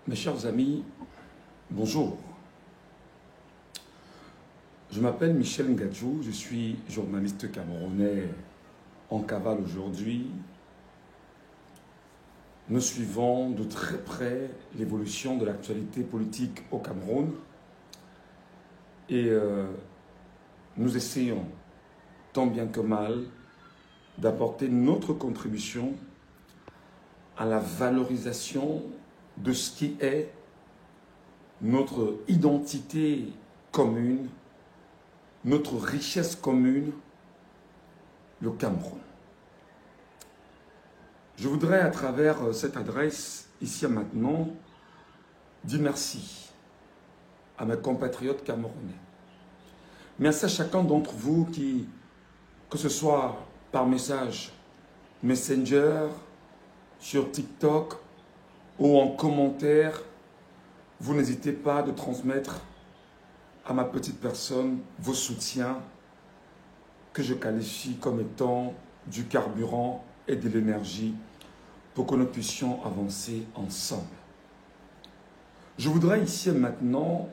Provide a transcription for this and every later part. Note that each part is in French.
Mes chers amis, bonjour. Je m'appelle Michel Ngadjou, je suis journaliste camerounais en cavale aujourd'hui. Nous suivons de très près l'évolution de l'actualité politique au Cameroun et nous essayons, tant bien que mal, d'apporter notre contribution à la valorisation de ce qui est notre identité commune, notre richesse commune, le Cameroun. Je voudrais, à travers cette adresse, ici et maintenant, dire merci à mes compatriotes camerounais. Merci à chacun d'entre vous qui, que ce soit par message Messenger, sur TikTok ou en commentaire, vous n'hésitez pas de transmettre à ma petite personne vos soutiens que je qualifie comme étant du carburant et de l'énergie pour que nous puissions avancer ensemble. Je voudrais ici et maintenant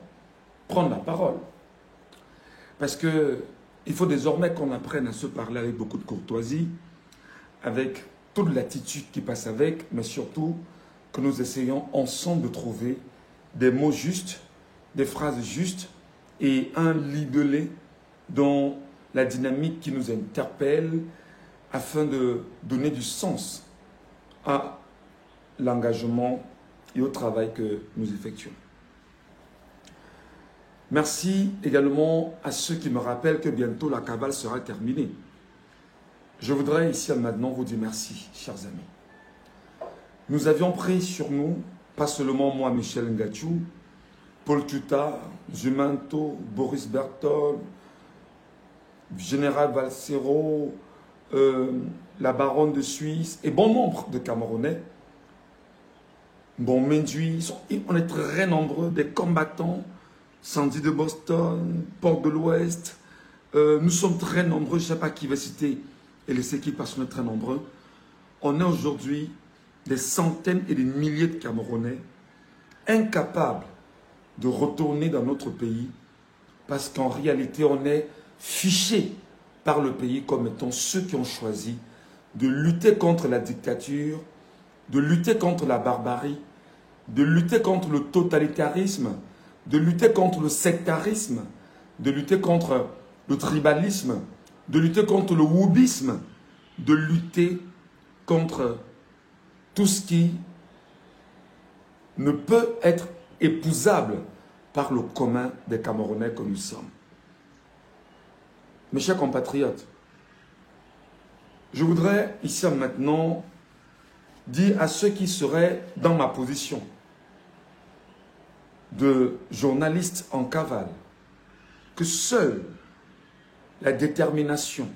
prendre la parole parce qu'il faut désormais qu'on apprenne à se parler avec beaucoup de courtoisie, avec toute l'attitude qui passe avec, mais surtout que nous essayons ensemble de trouver des mots justes, des phrases justes et un libellé dans la dynamique qui nous interpelle afin de donner du sens à l'engagement et au travail que nous effectuons. Merci également à ceux qui me rappellent que bientôt la cavale sera terminée. Je voudrais ici et maintenant vous dire merci, chers amis. Nous avions pris sur nous, pas seulement moi, Michel Ngadjou, Paul Tuta, Jumanto, Boris Bertol, Général Valsero, la baronne de Suisse et bon nombre de Camerounais. Bon, Menduit, on est très nombreux, des combattants, Sandy de Boston, Port de l'Ouest. Nous sommes très nombreux, je ne sais pas qui va citer et laisser qui parce qu'on est très nombreux. On est aujourd'hui des centaines et des milliers de Camerounais incapables de retourner dans notre pays parce qu'en réalité, on est fichés par le pays comme étant ceux qui ont choisi de lutter contre la dictature, de lutter contre la barbarie, de lutter contre le totalitarisme, de lutter contre le sectarisme, de lutter contre le tribalisme, de lutter contre le wubisme, de lutter contre tout ce qui ne peut être épousable par le commun des Camerounais que nous sommes. Mes chers compatriotes, je voudrais ici maintenant dire à ceux qui seraient dans ma position de journaliste en cavale que seule la détermination,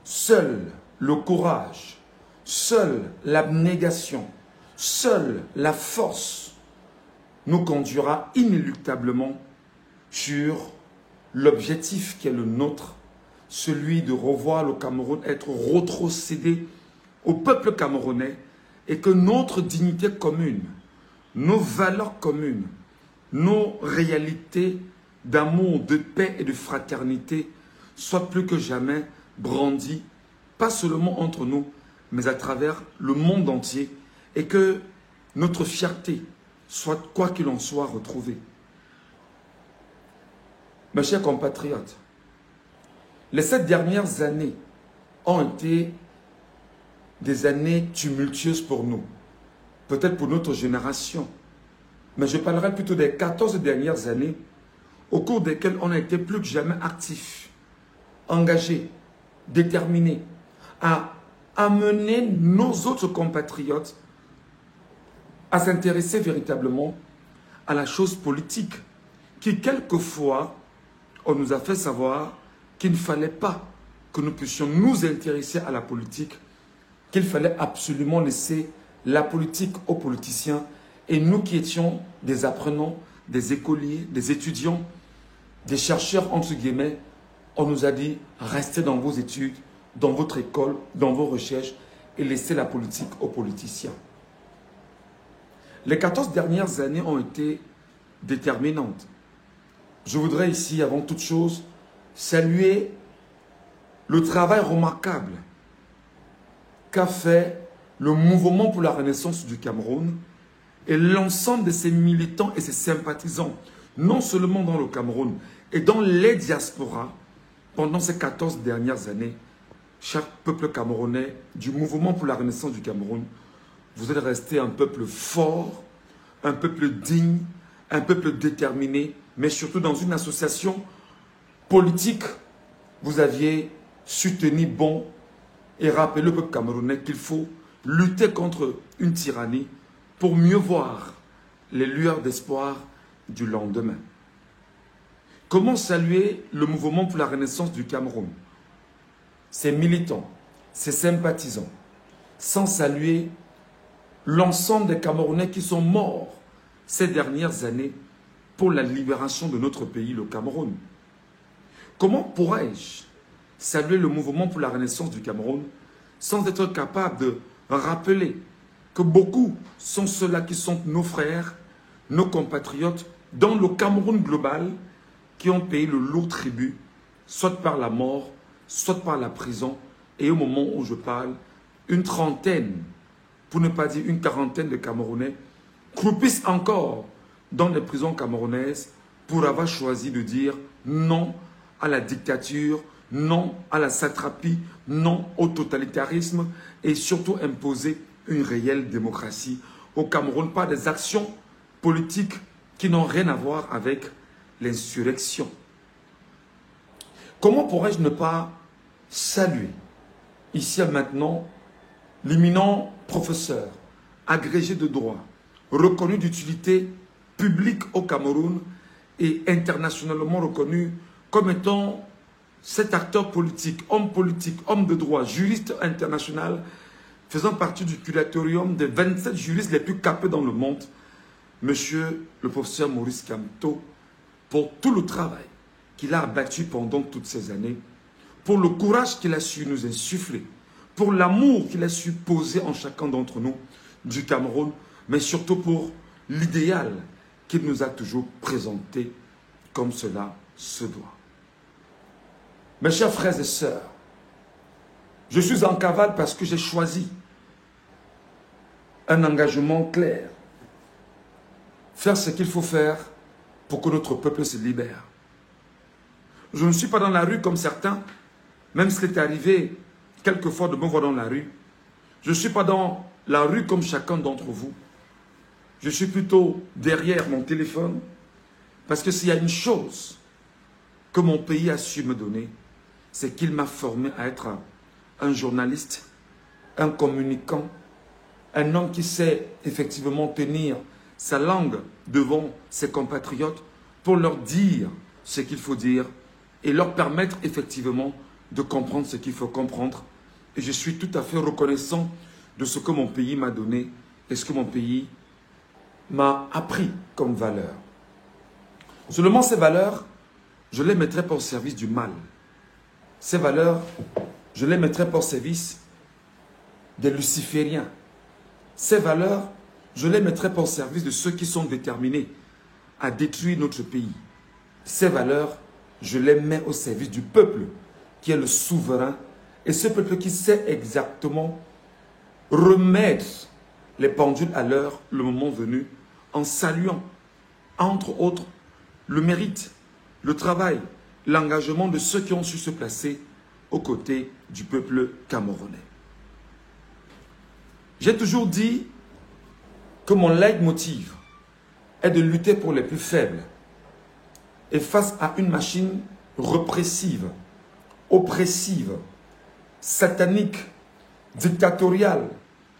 seul le courage, seule l'abnégation, seule la force nous conduira inéluctablement sur l'objectif qui est le nôtre, celui de revoir le Cameroun être rétrocédé au peuple camerounais et que notre dignité commune, nos valeurs communes, nos réalités d'amour, de paix et de fraternité soient plus que jamais brandies, pas seulement entre nous, mais à travers le monde entier, et que notre fierté soit, quoi qu'il en soit, retrouvée. Mes chers compatriotes, les 7 dernières années ont été des années tumultueuses pour nous, peut-être pour notre génération, mais je parlerai plutôt des 14 dernières années au cours desquelles on a été plus que jamais actifs, engagés, déterminés à amener nos autres compatriotes à s'intéresser véritablement à la chose politique qui, quelquefois, on nous a fait savoir qu'il ne fallait pas que nous puissions nous intéresser à la politique, qu'il fallait absolument laisser la politique aux politiciens. Et nous qui étions des apprenants, des écoliers, des étudiants, des chercheurs, entre guillemets, on nous a dit « Restez dans vos études, dans votre école, dans vos recherches et laissez la politique aux politiciens ». Les 14 dernières années ont été déterminantes. Je voudrais ici, avant toute chose, saluer le travail remarquable qu'a fait le mouvement pour la renaissance du Cameroun et l'ensemble de ses militants et ses sympathisants, non seulement dans le Cameroun et dans les diasporas, pendant ces 14 dernières années. Cher peuple camerounais du mouvement pour la renaissance du Cameroun, vous êtes resté un peuple fort, un peuple digne, un peuple déterminé, mais surtout dans une association politique, vous aviez su tenir bon et rappeler le peuple camerounais qu'il faut lutter contre une tyrannie pour mieux voir les lueurs d'espoir du lendemain. Comment saluer le mouvement pour la renaissance du Cameroun, ses militants, ses sympathisants, sans saluer l'ensemble des Camerounais qui sont morts ces dernières années pour la libération de notre pays, le Cameroun? Comment pourrais-je saluer le mouvement pour la renaissance du Cameroun sans être capable de rappeler que beaucoup sont ceux-là qui sont nos frères, nos compatriotes, dans le Cameroun global, qui ont payé le lourd tribut, soit par la mort, soit par la prison, et au moment où je parle, une trentaine, pour ne pas dire une quarantaine de Camerounais, croupissent encore dans les prisons camerounaises pour avoir choisi de dire non à la dictature, non à la satrapie, non au totalitarisme et surtout imposer une réelle démocratie au Cameroun par des actions politiques qui n'ont rien à voir avec l'insurrection. Comment pourrais-je ne pas saluer ici et maintenant l'éminent professeur, agrégé de droit, reconnu d'utilité publique au Cameroun et internationalement reconnu comme étant cet acteur politique, homme de droit, juriste international, faisant partie du curatorium des 27 juristes les plus capés dans le monde, monsieur le professeur Maurice Kamto, pour tout le travail qu'il a abattu pendant toutes ces années, pour le courage qu'il a su nous insuffler, pour l'amour qu'il a su poser en chacun d'entre nous du Cameroun, mais surtout pour l'idéal qu'il nous a toujours présenté comme cela se doit. Mes chers frères et sœurs, je suis en cavale parce que j'ai choisi un engagement clair. Faire ce qu'il faut faire pour que notre peuple se libère. Je ne suis pas dans la rue comme certains, même s'il est arrivé quelquefois de me voir dans la rue. Je ne suis pas dans la rue comme chacun d'entre vous. Je suis plutôt derrière mon téléphone parce que s'il y a une chose que mon pays a su me donner, c'est qu'il m'a formé à être un journaliste, un communicant, un homme qui sait effectivement tenir sa langue devant ses compatriotes pour leur dire ce qu'il faut dire et leur permettre effectivement de comprendre ce qu'il faut comprendre. Et je suis tout à fait reconnaissant de ce que mon pays m'a donné et ce que mon pays m'a appris comme valeur. Seulement ces valeurs, je les mettrai pas au service du mal. Ces valeurs, je les mettrai pas au service des lucifériens. Ces valeurs, je les mettrai pas au service de ceux qui sont déterminés à détruire notre pays. Ces valeurs, je les mets au service du peuple qui est le souverain et ce peuple qui sait exactement remettre les pendules à l'heure le moment venu en saluant, entre autres, le mérite, le travail, l'engagement de ceux qui ont su se placer aux côtés du peuple camerounais. J'ai toujours dit que mon leitmotiv est de lutter pour les plus faibles et face à une machine répressive, oppressive, satanique, dictatoriale,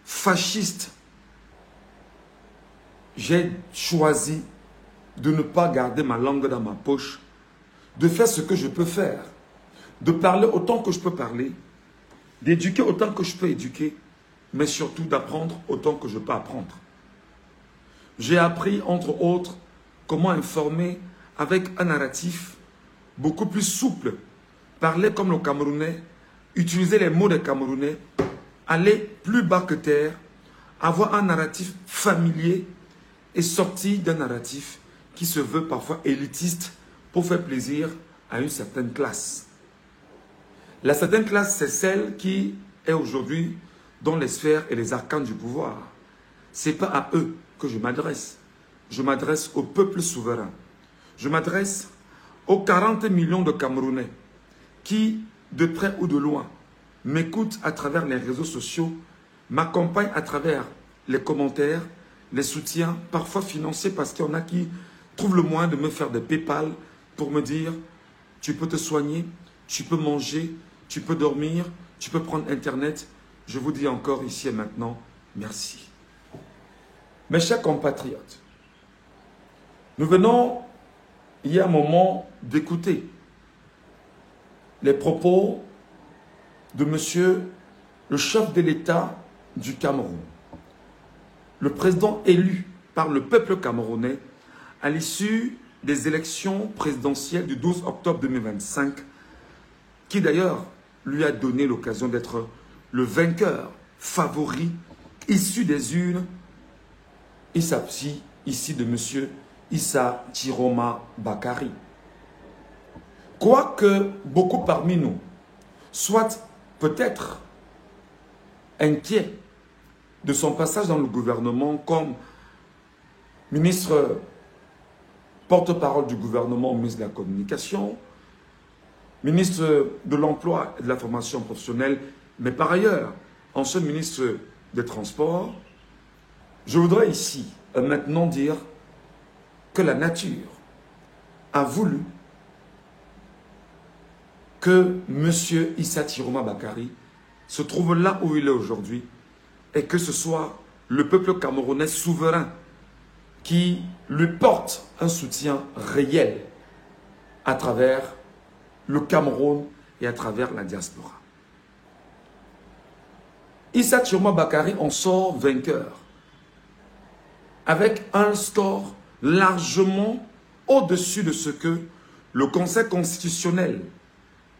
fasciste, j'ai choisi de ne pas garder ma langue dans ma poche, de faire ce que je peux faire, de parler autant que je peux parler, d'éduquer autant que je peux éduquer, mais surtout d'apprendre autant que je peux apprendre. J'ai appris, entre autres, comment informer avec un narratif beaucoup plus souple, parler comme le Camerounais, utiliser les mots des Camerounais, aller plus bas que terre, avoir un narratif familier est sorti d'un narratif qui se veut parfois élitiste pour faire plaisir à une certaine classe. La certaine classe, c'est celle qui est aujourd'hui dans les sphères et les arcanes du pouvoir. Ce n'est pas à eux que je m'adresse. Je m'adresse au peuple souverain. Je m'adresse aux 40 millions de Camerounais qui, de près ou de loin, m'écoutent à travers les réseaux sociaux, m'accompagnent à travers les commentaires, les soutiens, parfois financiers, parce qu'il y en a qui trouvent le moyen de me faire des PayPal pour me dire « tu peux te soigner, tu peux manger, tu peux dormir, tu peux prendre Internet ». Je vous dis encore ici et maintenant, merci. Mes chers compatriotes, nous venons, il y a un moment, d'écouter les propos de monsieur le chef de l'État du Cameroun, le président élu par le peuple camerounais à l'issue des élections présidentielles du 12 octobre 2025, qui d'ailleurs lui a donné l'occasion d'être le vainqueur favori issu des urnes. Il s'agit ici de monsieur Issa Chiroma Bakary. Quoique beaucoup parmi nous soient peut-être inquiets de son passage dans le gouvernement comme ministre porte-parole du gouvernement, ministre de la Communication, ministre de l'Emploi et de la Formation professionnelle, mais par ailleurs, ancien ministre des Transports, je voudrais ici maintenant dire que la nature a voulu que M. Issa Chiroma Bakary se trouve là où il est aujourd'hui et que ce soit le peuple camerounais souverain qui lui porte un soutien réel à travers le Cameroun et à travers la diaspora. Issa Chiroma Bakary en sort vainqueur avec un score largement au-dessus de ce que le Conseil constitutionnel,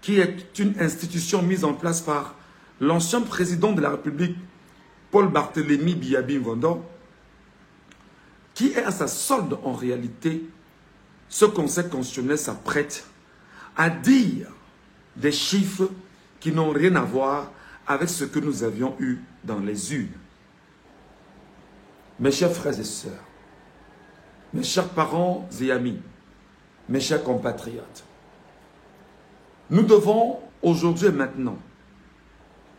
qui est une institution mise en place par l'ancien président de la République, Paul Barthélémy Biyabi Mvondo, qui est à sa solde en réalité, ce Conseil constitutionnel s'apprête à dire des chiffres qui n'ont rien à voir avec ce que nous avions eu dans les urnes. Mes chers frères et sœurs, mes chers parents et amis, mes chers compatriotes, nous devons aujourd'hui et maintenant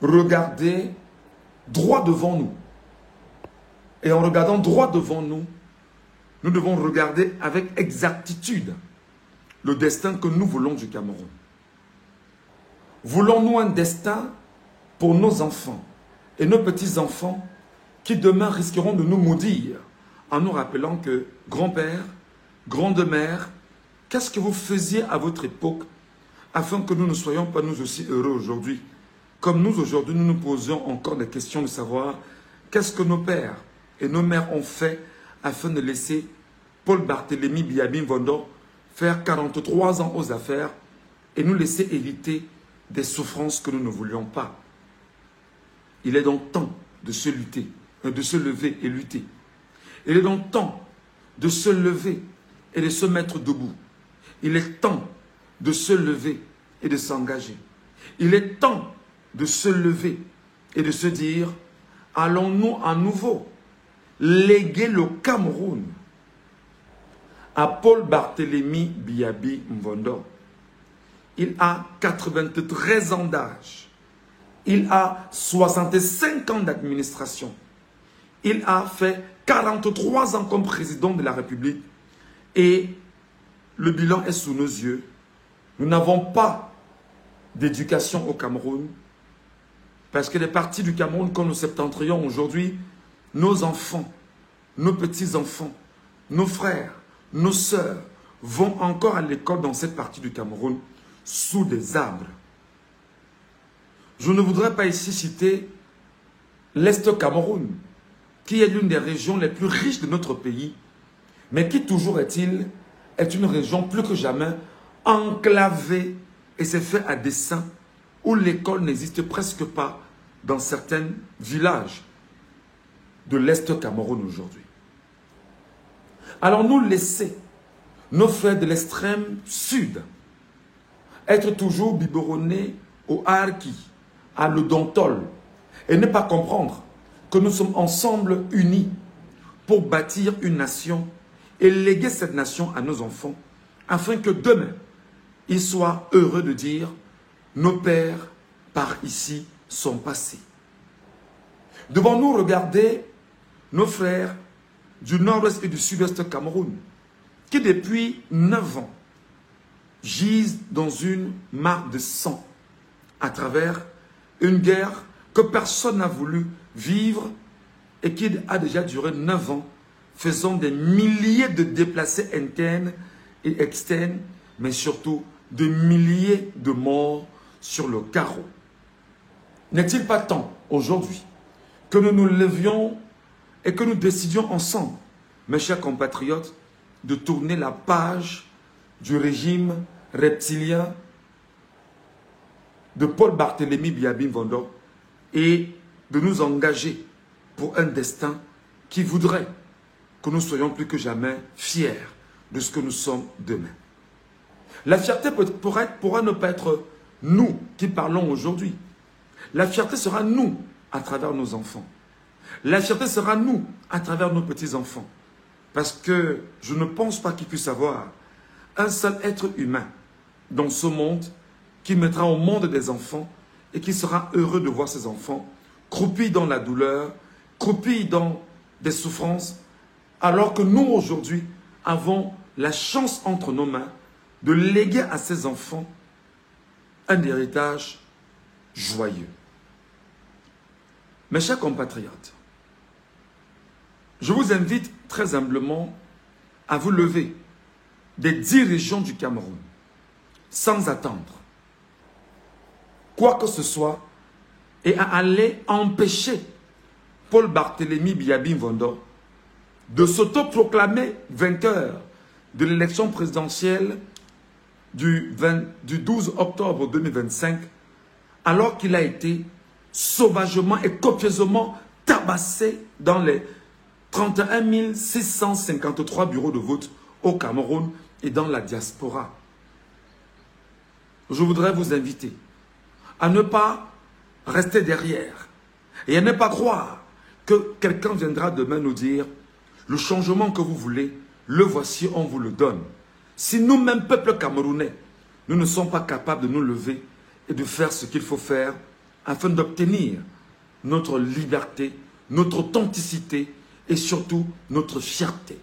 regarder droit devant nous. Et en regardant droit devant nous, nous devons regarder avec exactitude le destin que nous voulons du Cameroun. Voulons-nous un destin pour nos enfants et nos petits-enfants qui demain risqueront de nous maudire en nous rappelant que grand-père, grande-mère, qu'est-ce que vous faisiez à votre époque afin que nous ne soyons pas nous aussi heureux aujourd'hui? Comme nous aujourd'hui, nous nous posons encore des questions de savoir qu'est-ce que nos pères et nos mères ont fait afin de laisser Paul Barthélémy Biyabi Mvondo faire 43 ans aux affaires et nous laisser hériter des souffrances que nous ne voulions pas. Il est donc temps de se lutter, de se lever et lutter. Il est donc temps de se lever et de se mettre debout. Il est temps de se lever et de s'engager. Il est temps de se lever et de se dire, allons-nous à nouveau léguer le Cameroun à Paul Barthélémy Biyabi Mvondo. Il a 93 ans d'âge. Il a 65 ans d'administration. Il a fait 43 ans comme président de la République. Et le bilan est sous nos yeux. Nous n'avons pas d'éducation au Cameroun. Parce que les partis du Cameroun, comme le septentrion aujourd'hui, nos enfants, nos petits-enfants, nos frères, nos sœurs vont encore à l'école dans cette partie du Cameroun sous des arbres. Je ne voudrais pas ici citer l'Est Cameroun, qui est l'une des régions les plus riches de notre pays, mais qui, toujours est-il, est une région plus que jamais enclavée, et c'est fait à dessein, où l'école n'existe presque pas dans certains villages de l'Est Cameroun aujourd'hui. Allons-nous laisser nos frères de l'extrême sud être toujours biberonnés au harki, à l'odontol, et ne pas comprendre que nous sommes ensemble unis pour bâtir une nation et léguer cette nation à nos enfants, afin que demain, ils soient heureux de dire « Nos pères par ici sont passés ». Devons-nous regarder nos frères du nord-ouest et du sud-ouest Cameroun, qui depuis 9 ans gisent dans une mare de sang à travers une guerre que personne n'a voulu vivre et qui a déjà duré 9 ans, faisant des milliers de déplacés internes et externes, mais surtout de milliers de morts sur le carreau. N'est-il pas temps aujourd'hui que nous nous levions et que nous décidions ensemble, mes chers compatriotes, de tourner la page du régime reptilien de Paul Barthélémy Biabim Vondo et de nous engager pour un destin qui voudrait que nous soyons plus que jamais fiers de ce que nous sommes demain. La fierté pourra ne pas être nous qui parlons aujourd'hui. La fierté sera nous à travers nos enfants. La fierté sera nous à travers nos petits-enfants. Parce que je ne pense pas qu'il puisse y avoir un seul être humain dans ce monde qui mettra au monde des enfants et qui sera heureux de voir ses enfants croupis dans la douleur, croupis dans des souffrances, alors que nous aujourd'hui avons la chance entre nos mains de léguer à ces enfants un héritage joyeux. Mes chers compatriotes, je vous invite très humblement à vous lever des 10 régions du Cameroun sans attendre quoi que ce soit et à aller empêcher Paul Barthélémy Biabim Vondo de s'autoproclamer vainqueur de l'élection présidentielle du 12 octobre 2025 alors qu'il a été sauvagement et copieusement tabassé dans les 31 653 bureaux de vote au Cameroun et dans la diaspora. Je voudrais vous inviter à ne pas rester derrière et à ne pas croire que quelqu'un viendra demain nous dire « Le changement que vous voulez, le voici, on vous le donne ». Si nous-mêmes, peuple camerounais, nous ne sommes pas capables de nous lever et de faire ce qu'il faut faire afin d'obtenir notre liberté, notre authenticité et surtout notre fierté.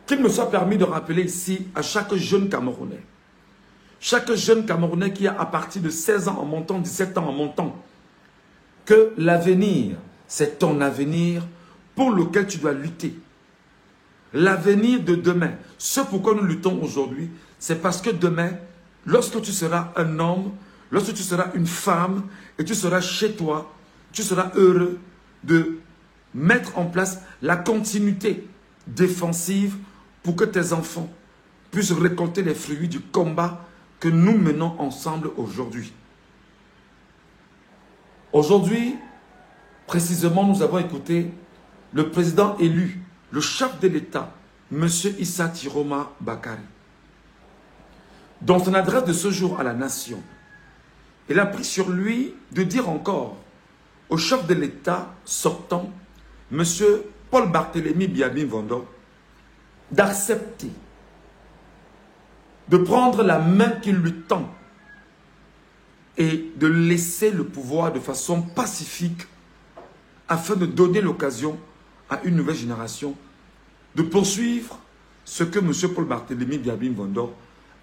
Qu'il me soit permis de rappeler ici à chaque jeune Camerounais, qui a à partir de 16 ans en montant, 17 ans en montant, que l'avenir, c'est ton avenir pour lequel tu dois lutter. L'avenir de demain, ce pourquoi nous luttons aujourd'hui, c'est parce que demain, lorsque tu seras un homme, lorsque tu seras une femme et tu seras chez toi, tu seras heureux de mettre en place la continuité défensive pour que tes enfants puissent récolter les fruits du combat que nous menons ensemble aujourd'hui. Aujourd'hui, précisément, nous avons écouté le président élu, le chef de l'État, M. Issa Tiroma Bakari. Dans son adresse de ce jour à la nation, il a pris sur lui de dire encore au chef de l'État sortant, M. Paul Barthélémy Biabim Vondo, d'accepter, de prendre la main qu'il lui tend et de laisser le pouvoir de façon pacifique afin de donner l'occasion à une nouvelle génération de poursuivre ce que M. Paul Barthélémy Biabim Vondo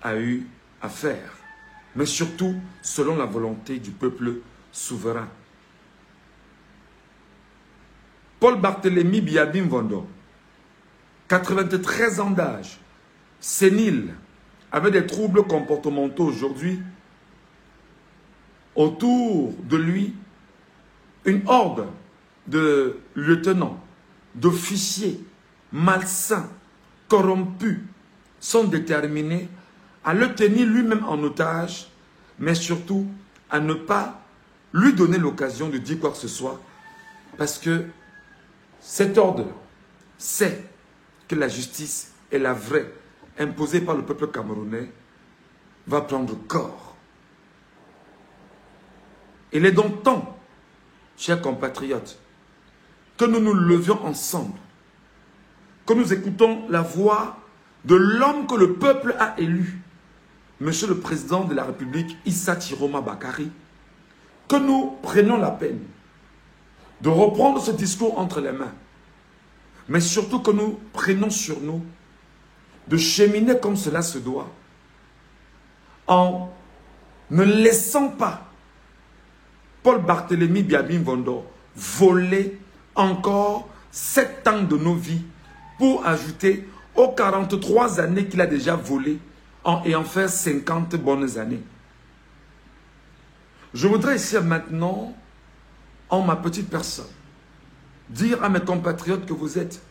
a eu à faire, mais surtout selon la volonté du peuple souverain. Paul Barthélémy Biabim Vondo, 93 ans d'âge, sénile, avec des troubles comportementaux aujourd'hui, autour de lui, une horde de lieutenants, d'officiers malsains, corrompus, sont déterminés à le tenir lui-même en otage, mais surtout à ne pas lui donner l'occasion de dire quoi que ce soit, parce que cet ordre sait que la justice est la vraie, imposée par le peuple camerounais, va prendre corps. Il est donc temps, chers compatriotes, que nous nous levions ensemble, que nous écoutons la voix de l'homme que le peuple a élu, Monsieur le Président de la République, Issa Tiroma Bakari, que nous prenions la peine de reprendre ce discours entre les mains, mais surtout que nous prenions sur nous de cheminer comme cela se doit, en ne laissant pas Paul Barthélémy Biabim Vondo voler encore 7 ans de nos vies pour ajouter aux 43 années qu'il a déjà volé et en faire 50 bonnes années. Je voudrais ici maintenant, en ma petite personne, dire à mes compatriotes que vous êtes,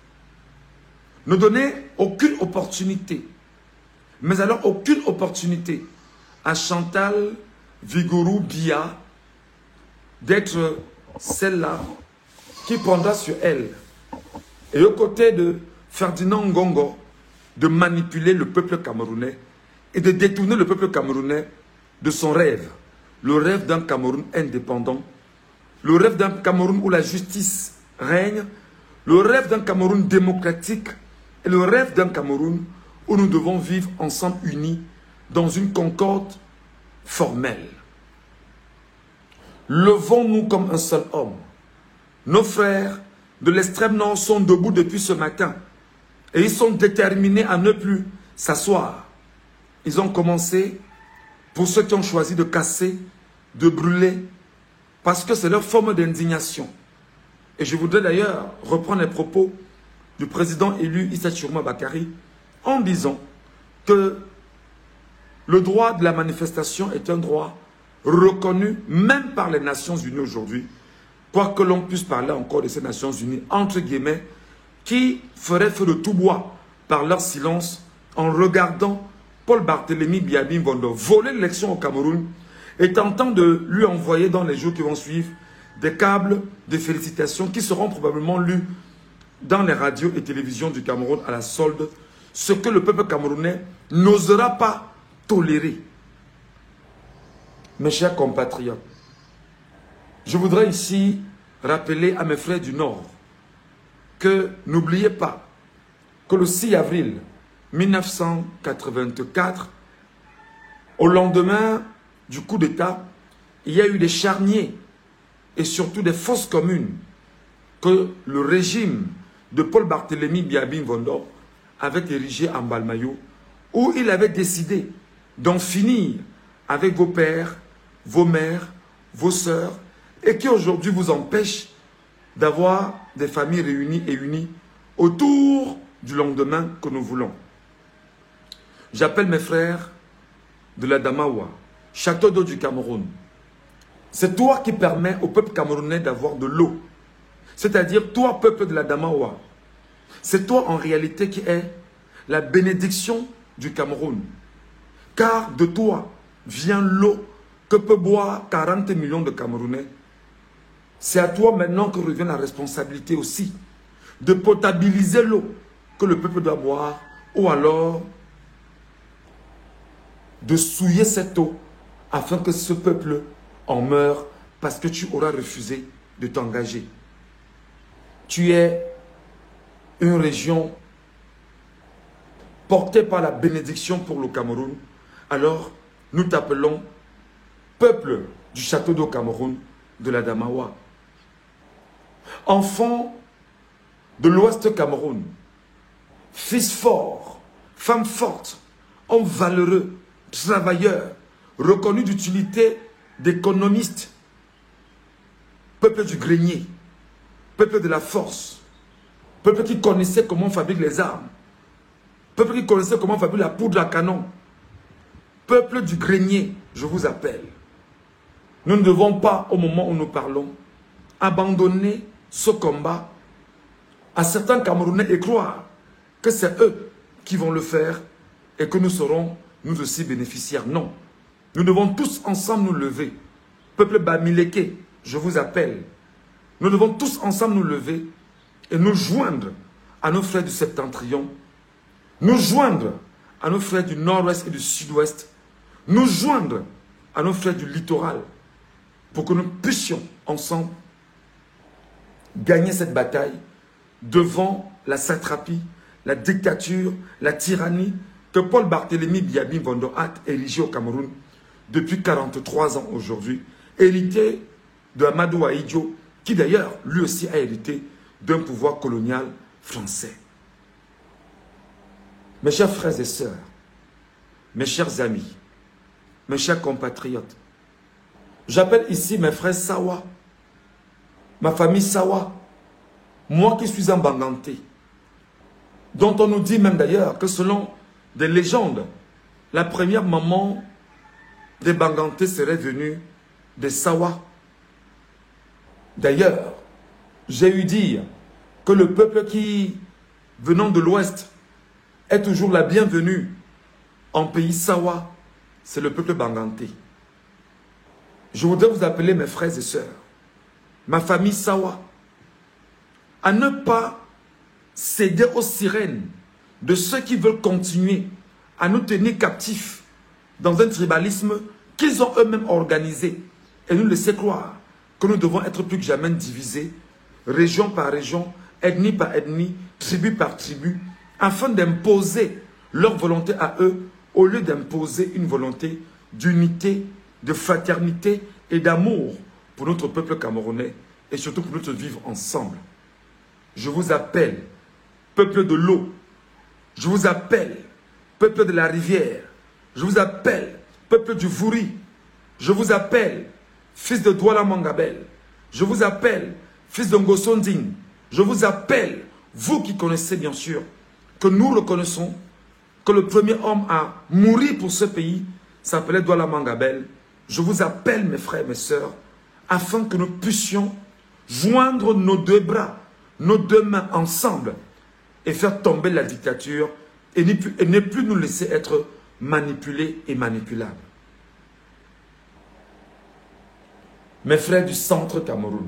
ne donnez aucune opportunité, mais alors aucune opportunité à Chantal Vigouroux Bia d'être celle-là qui prendra sur elle, et aux côtés de Ferdinand Ngongo, de manipuler le peuple camerounais et de détourner le peuple camerounais de son rêve. Le rêve d'un Cameroun indépendant, le rêve d'un Cameroun où la justice règne, le rêve d'un Cameroun démocratique et le rêve d'un Cameroun où nous devons vivre ensemble unis dans une concorde formelle. Levons-nous comme un seul homme. Nos frères de l'extrême nord sont debout depuis ce matin et ils sont déterminés à ne plus s'asseoir. Ils ont commencé, pour ceux qui ont choisi de casser, de brûler, parce que c'est leur forme d'indignation. Et je voudrais d'ailleurs reprendre les propos du président élu Issa Tiroma Bakari en disant que le droit de la manifestation est un droit reconnu même par les Nations Unies aujourd'hui, quoi que l'on puisse parler encore de ces Nations Unies, entre guillemets, qui feraient feu de tout bois par leur silence en regardant Paul Barthélémy Biabim Vondo voler l'élection au Cameroun et tentant de lui envoyer dans les jours qui vont suivre des câbles de félicitations qui seront probablement lus dans les radios et télévisions du Cameroun à la solde, ce que le peuple camerounais n'osera pas tolérer. Mes chers compatriotes, je voudrais ici rappeler à mes frères du Nord que n'oubliez pas que le 6 avril 1984, au lendemain du coup d'État, il y a eu des charniers et surtout des fosses communes que le régime de Paul Barthélémy Biabim Vondo avait érigé en Balmayo, où il avait décidé d'en finir avec vos pères, vos mères, vos sœurs, et qui aujourd'hui vous empêche d'avoir des familles réunies et unies autour du lendemain que nous voulons. J'appelle mes frères de la Damawa, château d'eau du Cameroun. C'est toi qui permets au peuple camerounais d'avoir de l'eau. C'est-à-dire, toi, peuple de la Damawa, c'est toi en réalité qui es la bénédiction du Cameroun. Car de toi vient l'eau que peut boire 40 millions de Camerounais. C'est à toi maintenant que revient la responsabilité aussi de potabiliser l'eau que le peuple doit boire, ou alors de souiller cette eau afin que ce peuple en meure parce que tu auras refusé de t'engager. Tu es une région portée par la bénédiction pour le Cameroun. Alors, nous t'appelons peuple du château d'eau Cameroun de la Damawa. Enfant de l'Ouest Cameroun, fils fort, femme forte, homme valeureux, travailleur, reconnu d'utilité d'économiste, peuple du grenier, peuple de la force, peuple qui connaissait comment on fabrique les armes, peuple qui connaissait comment on fabrique la poudre à canon, peuple du grenier, je vous appelle. Nous ne devons pas, au moment où nous parlons, abandonner ce combat à certains Camerounais et croire que c'est eux qui vont le faire et que nous serons, nous aussi, bénéficiaires. Non. Nous devons tous ensemble nous lever. Peuple Bamileke, je vous appelle. Nous devons tous ensemble nous lever et nous joindre à nos frères du septentrion, nous joindre à nos frères du nord-ouest et du sud-ouest, nous joindre à nos frères du littoral, pour que nous puissions ensemble gagner cette bataille devant la satrapie, la dictature, la tyrannie que Paul Barthélemy Biabi Vondohat érigé au Cameroun depuis 43 ans aujourd'hui, hérité de Amadou Ahidjo, qui d'ailleurs lui aussi a hérité d'un pouvoir colonial français. Mes chers frères et sœurs, mes chers amis, mes chers compatriotes, j'appelle ici mes frères Sawa, ma famille Sawa, moi qui suis en Banganté, dont on nous dit même d'ailleurs que selon des légendes, la première maman des Banganté serait venue des Sawa. D'ailleurs, j'ai eu dire que le peuple qui, venant de l'Ouest, est toujours la bienvenue en pays Sawa, c'est le peuple Banganté. Je voudrais vous appeler mes frères et sœurs, ma famille Sawa, à ne pas céder aux sirènes de ceux qui veulent continuer à nous tenir captifs dans un tribalisme qu'ils ont eux-mêmes organisé et nous laisser croire que nous devons être plus que jamais divisés, région par région, ethnie par ethnie, tribu par tribu, afin d'imposer leur volonté à eux au lieu d'imposer une volonté d'unité, de fraternité et d'amour pour notre peuple camerounais et surtout pour notre vivre ensemble. Je vous appelle, peuple de l'eau, je vous appelle, peuple de la rivière, je vous appelle, peuple du Vouri, je vous appelle, fils de Douala Mangabel, je vous appelle, fils de Ngosonding, je vous appelle, vous qui connaissez bien sûr, que nous reconnaissons que le premier homme à mourir pour ce pays s'appelait Douala Mangabel. Je vous appelle, mes frères et mes sœurs, afin que nous puissions joindre nos deux bras, nos deux mains ensemble et faire tomber la dictature et ne plus nous laisser être manipulés et manipulables. Mes frères du centre Cameroun,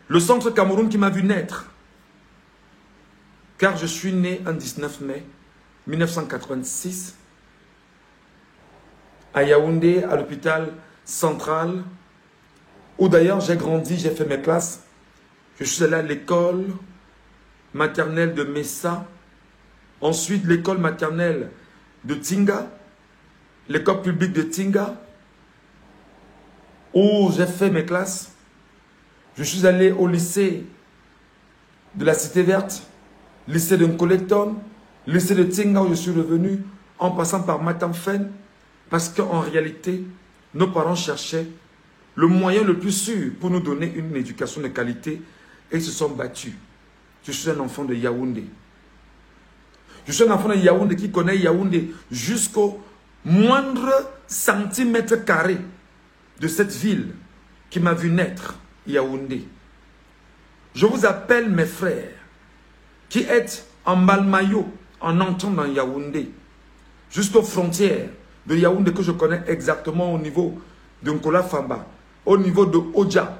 le centre Cameroun qui m'a vu naître, car je suis né un 19 mai 1986 à Yaoundé, à l'hôpital central, où d'ailleurs j'ai grandi, j'ai fait mes classes. Je suis allé à l'école maternelle de Messa, ensuite l'école maternelle de Tinga, l'école publique de Tinga, où j'ai fait mes classes. Je suis allé au lycée de la Cité Verte, lycée de Nkoleton, lycée de Tinga où je suis revenu, en passant par Matamfen, parce qu'en réalité, nos parents cherchaient le moyen le plus sûr pour nous donner une éducation de qualité et ils se sont battus. Je suis un enfant de Yaoundé. Je suis un enfant de Yaoundé qui connaît Yaoundé jusqu'au moindre centimètre carré de cette ville qui m'a vu naître, Yaoundé. Je vous appelle mes frères qui êtes en Malmayo, en entrant dans Yaoundé, jusqu'aux frontières de Yaoundé que je connais exactement au niveau de Nkola Famba, au niveau de Oja,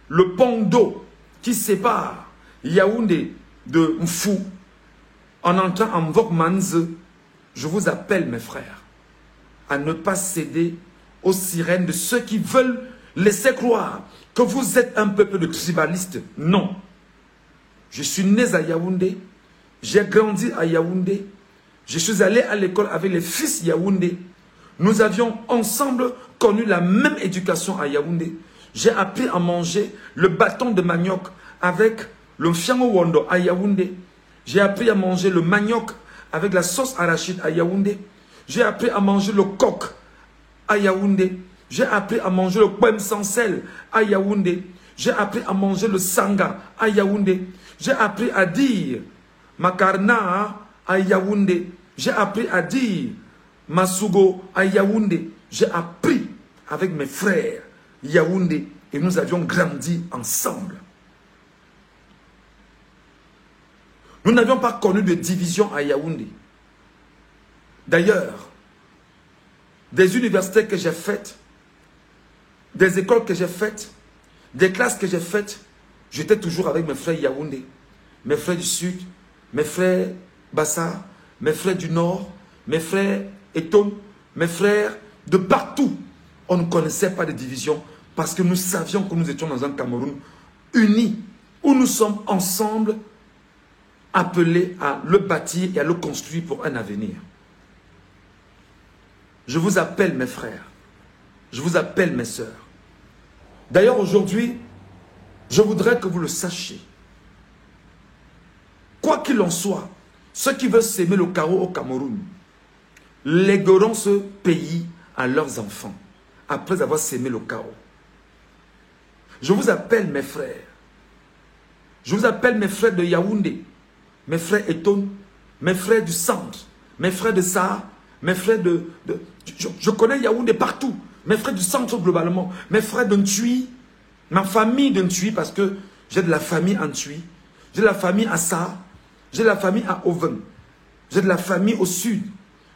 le pont d'eau qui sépare Yaoundé de Mfou, en entrant en Vokmanze. Je vous appelle mes frères à ne pas céder aux sirènes de ceux qui veulent laisser croire que vous êtes un peuple de tribalistes. Non. Je suis né à Yaoundé, j'ai grandi à Yaoundé, je suis allé à l'école avec les fils Yaoundé. Nous avions ensemble connu la même éducation à Yaoundé. J'ai appris à manger le bâton de manioc avec le fiango wondo à Yaoundé. J'ai appris à manger le manioc avec la sauce arachide à Yaoundé. J'ai appris à manger le coq à Yaoundé. J'ai appris à manger le poème sans sel à Yaoundé. J'ai appris à manger le sanga à Yaoundé. J'ai appris à dire makarna à Yaoundé. J'ai appris à dire masugo à Yaoundé. J'ai appris avec mes frères Yaoundé et nous avions grandi ensemble. Nous n'avions pas connu de division à Yaoundé. D'ailleurs, des universités que j'ai faites, des écoles que j'ai faites, des classes que j'ai faites, j'étais toujours avec mes frères Yaoundé. mes frères du Sud, mes frères Bassa, mes frères du Nord, mes frères Eton, mes frères de partout. On ne connaissait pas de division parce que nous savions que nous étions dans un Cameroun uni, où nous sommes ensemble appelés à le bâtir et à le construire pour un avenir. Je vous appelle mes frères, je vous appelle mes sœurs. D'ailleurs aujourd'hui, je voudrais que vous le sachiez. Quoi qu'il en soit, ceux qui veulent s'aimer le chaos au Cameroun légueront ce pays à leurs enfants après avoir sémé le chaos. Je vous appelle mes frères. Je vous appelle mes frères de Yaoundé, mes frères Eton, mes frères du centre, mes frères de Saha, mes frères je connais Yaoundé partout, mes frères du centre globalement, mes frères de Ntui, ma famille de Ntui, parce que j'ai de la famille en Ntui, j'ai de la famille à Saha, j'ai de la famille à Oven, j'ai de la famille au sud,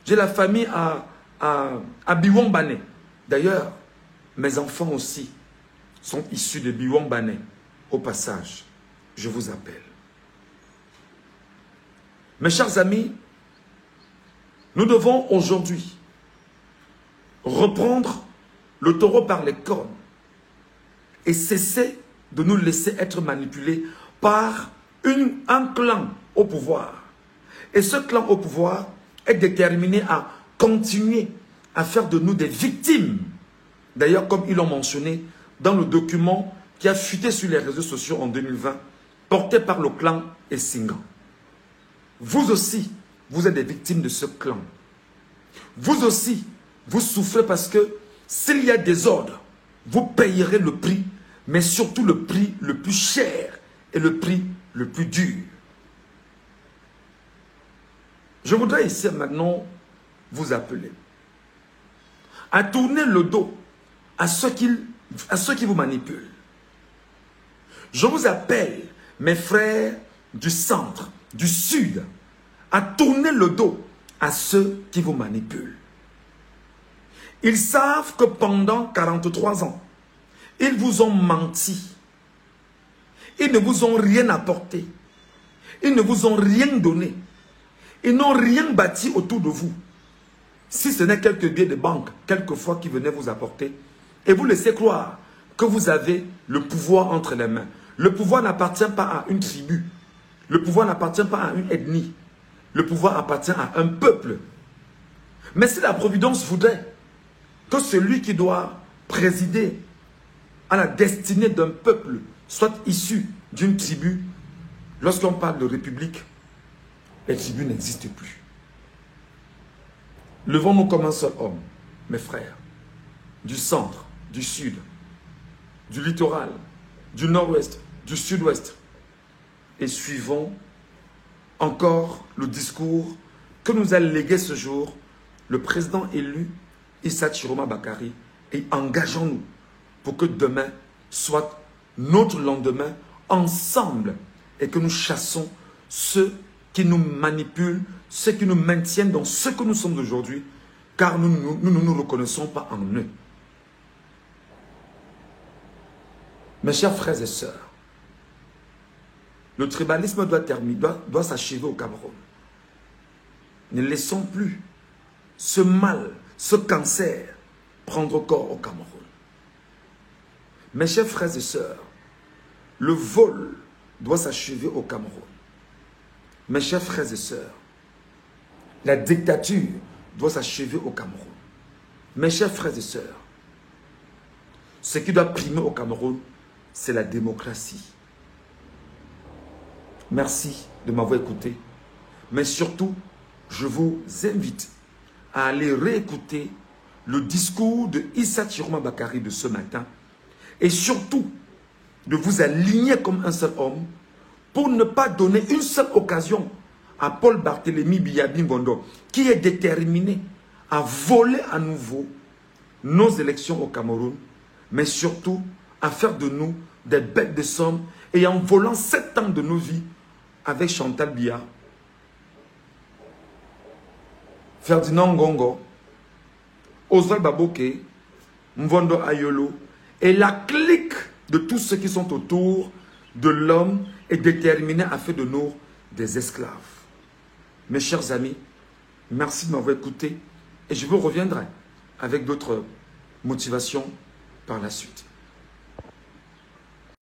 j'ai de la famille à Biwambane. D'ailleurs, mes enfants aussi sont issus de Biwambane. Au passage, je vous appelle. Mes chers amis, nous devons aujourd'hui reprendre le taureau par les cornes et cesser de nous laisser être manipulés par un clan au pouvoir. Et ce clan au pouvoir est déterminé à continuer à faire de nous des victimes. D'ailleurs, comme ils l'ont mentionné dans le document qui a fuité sur les réseaux sociaux en 2020, porté par le clan Essinga. Vous aussi, vous êtes des victimes de ce clan. Vous aussi, vous souffrez parce que s'il y a des ordres, vous payerez le prix, mais surtout le prix le plus cher et le prix le plus dur. Je voudrais ici maintenant vous appeler à tourner le dos à ceux qui vous manipulent. Je vous appelle, mes frères du centre, du sud, à tourner le dos à ceux qui vous manipulent. Ils savent que pendant 43 ans, ils vous ont menti. Ils ne vous ont rien apporté. Ils ne vous ont rien donné. Ils n'ont rien bâti autour de vous. Si ce n'est quelques billets de banque, quelquefois, qui venaient vous apporter, et vous laissez croire que vous avez le pouvoir entre les mains. Le pouvoir n'appartient pas à une tribu. Le pouvoir n'appartient pas à une ethnie. Le pouvoir appartient à un peuple. Mais si la Providence voudrait que celui qui doit présider à la destinée d'un peuple soit issu d'une tribu, lorsqu'on parle de république, les tribus n'existent plus. Levons-nous comme un seul homme, mes frères, du centre, du sud, du littoral, du nord-ouest, du sud-ouest, et suivons encore le discours que nous a légué ce jour le président élu Issa Chiroma Bakari, et engageons-nous pour que demain soit notre lendemain ensemble et que nous chassons ceux qui nous manipulent, ceux qui nous maintiennent dans ce que nous sommes aujourd'hui, car nous ne nous reconnaissons pas en eux. Mes chers frères et sœurs, le tribalisme doit s'achever au Cameroun. Ne laissons plus ce mal, ce cancer prendre corps au Cameroun. Mes chers frères et sœurs, le vol doit s'achever au Cameroun. Mes chers frères et sœurs, la dictature doit s'achever au Cameroun. Mes chers frères et sœurs, ce qui doit primer au Cameroun, c'est la démocratie. Merci de m'avoir écouté. Mais surtout, je vous invite à aller réécouter le discours de Issa Chiroma Bakari de ce matin et surtout de vous aligner comme un seul homme pour ne pas donner une seule occasion à Paul Barthélémy Biyabi Mbondo, qui est déterminé à voler à nouveau nos élections au Cameroun, mais surtout à faire de nous des bêtes de somme, et en volant 7 ans de nos vies avec Chantal Biya, Ferdinand Ngongo, Oswald Baboke, Mvondo Ayolo, et la clique de tous ceux qui sont autour de l'homme et déterminé à faire de nous des esclaves. Mes chers amis, merci de m'avoir écouté et je vous reviendrai avec d'autres motivations par la suite.